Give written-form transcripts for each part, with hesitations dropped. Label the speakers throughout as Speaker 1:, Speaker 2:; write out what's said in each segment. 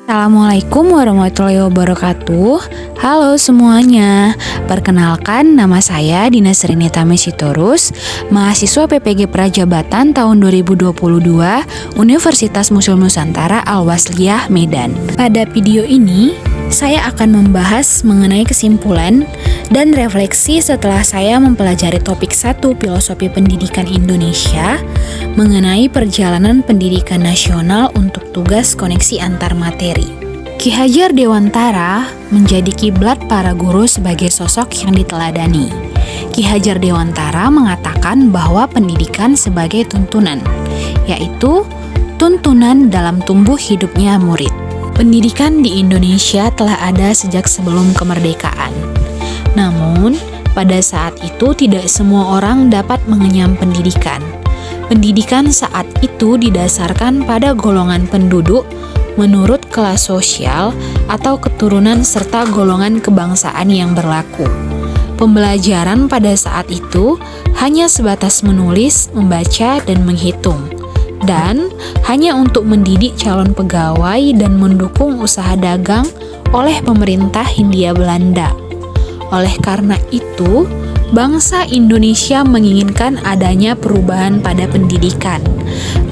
Speaker 1: Assalamualaikum warahmatullahi wabarakatuh. Halo semuanya. Perkenalkan, nama saya Dina Serinita Mesitorus, mahasiswa PPG Prajabatan tahun 2022 Universitas Muslim Nusantara Al-Wasliyah Medan. Pada video ini, saya akan membahas mengenai kesimpulan dan refleksi setelah saya mempelajari topik 1 Filosofi Pendidikan Indonesia mengenai perjalanan pendidikan nasional untuk tugas koneksi antar materi. Ki Hajar Dewantara menjadi kiblat para guru sebagai sosok yang diteladani. Ki Hajar Dewantara mengatakan bahwa pendidikan sebagai tuntunan, yaitu tuntunan dalam tumbuh hidupnya murid. Pendidikan di Indonesia telah ada sejak sebelum kemerdekaan. Namun, pada saat itu tidak semua orang dapat mengenyam pendidikan. Pendidikan saat itu didasarkan pada golongan penduduk menurut kelas sosial atau keturunan serta golongan kebangsaan yang berlaku. Pembelajaran pada saat itu hanya sebatas menulis, membaca, dan menghitung, dan hanya untuk mendidik calon pegawai dan mendukung usaha dagang oleh pemerintah Hindia Belanda. Oleh karena itu, bangsa Indonesia menginginkan adanya perubahan pada pendidikan.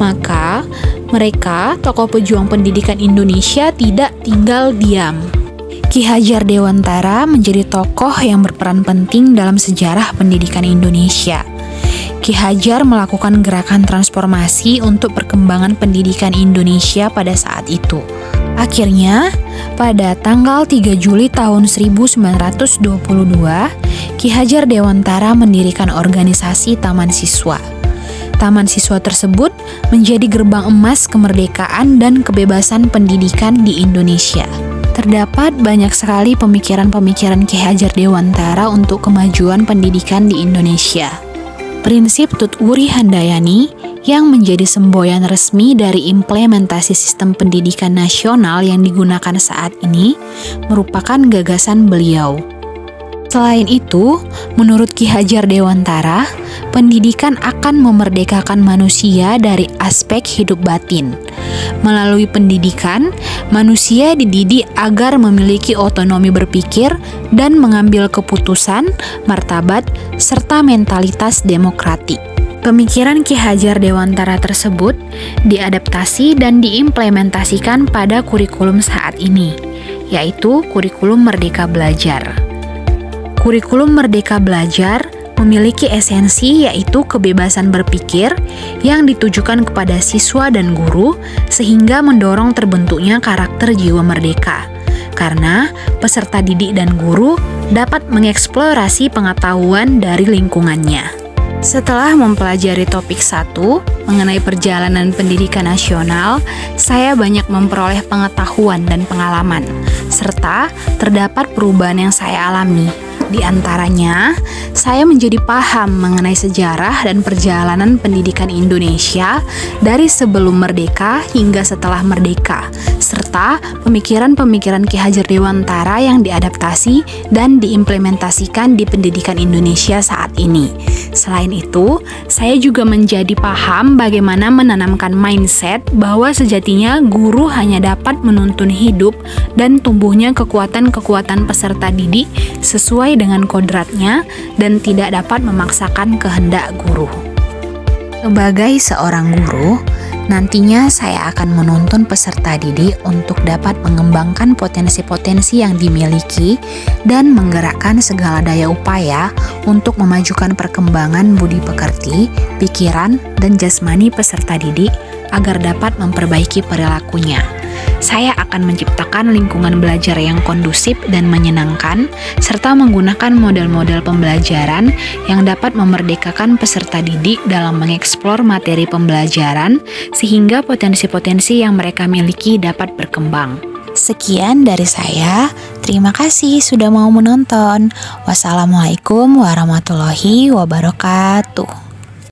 Speaker 1: Maka, mereka, tokoh pejuang pendidikan Indonesia, tidak tinggal diam. Ki Hajar Dewantara menjadi tokoh yang berperan penting dalam sejarah pendidikan Indonesia. Ki Hajar melakukan gerakan transformasi untuk perkembangan pendidikan Indonesia pada saat itu. Akhirnya, pada tanggal 3 Juli tahun 1922, Ki Hajar Dewantara mendirikan organisasi Taman Siswa. Taman Siswa tersebut menjadi gerbang emas kemerdekaan dan kebebasan pendidikan di Indonesia. Terdapat banyak sekali pemikiran-pemikiran Ki Hajar Dewantara untuk kemajuan pendidikan di Indonesia. Prinsip Tutwuri Handayani yang menjadi semboyan resmi dari implementasi sistem pendidikan nasional yang digunakan saat ini merupakan gagasan beliau. Selain itu, menurut Ki Hajar Dewantara, pendidikan akan memerdekakan manusia dari aspek hidup batin. Melalui pendidikan, manusia dididik agar memiliki otonomi berpikir dan mengambil keputusan, martabat, serta mentalitas demokratik. Pemikiran Ki Hajar Dewantara tersebut diadaptasi dan diimplementasikan pada kurikulum saat ini, yaitu kurikulum Merdeka Belajar. Kurikulum Merdeka Belajar memiliki esensi yaitu kebebasan berpikir yang ditujukan kepada siswa dan guru sehingga mendorong terbentuknya karakter jiwa merdeka. Karena peserta didik dan guru dapat mengeksplorasi pengetahuan dari lingkungannya. Setelah mempelajari topik 1 mengenai perjalanan pendidikan nasional, saya banyak memperoleh pengetahuan dan pengalaman, serta terdapat perubahan yang saya alami. Di antaranya, saya menjadi paham mengenai sejarah dan perjalanan pendidikan Indonesia dari sebelum merdeka hingga setelah merdeka, serta pemikiran-pemikiran Ki Hajar Dewantara yang diadaptasi dan diimplementasikan di pendidikan Indonesia saat ini. Selain itu, saya juga menjadi paham bagaimana menanamkan mindset bahwa sejatinya guru hanya dapat menuntun hidup dan tumbuhnya kekuatan-kekuatan peserta didik sesuai dengan kodratnya dan tidak dapat memaksakan kehendak guru. Sebagai seorang guru, nantinya saya akan menuntun peserta didik untuk dapat mengembangkan potensi-potensi yang dimiliki dan menggerakkan segala daya upaya untuk memajukan perkembangan budi pekerti, pikiran, dan jasmani peserta didik agar dapat memperbaiki perilakunya. Saya akan menciptakan lingkungan belajar yang kondusif dan menyenangkan, serta menggunakan model-model pembelajaran yang dapat memerdekakan peserta didik dalam mengeksplor materi pembelajaran, sehingga potensi-potensi yang mereka miliki dapat berkembang. Sekian dari saya, terima kasih sudah mau menonton. Wassalamualaikum warahmatullahi wabarakatuh.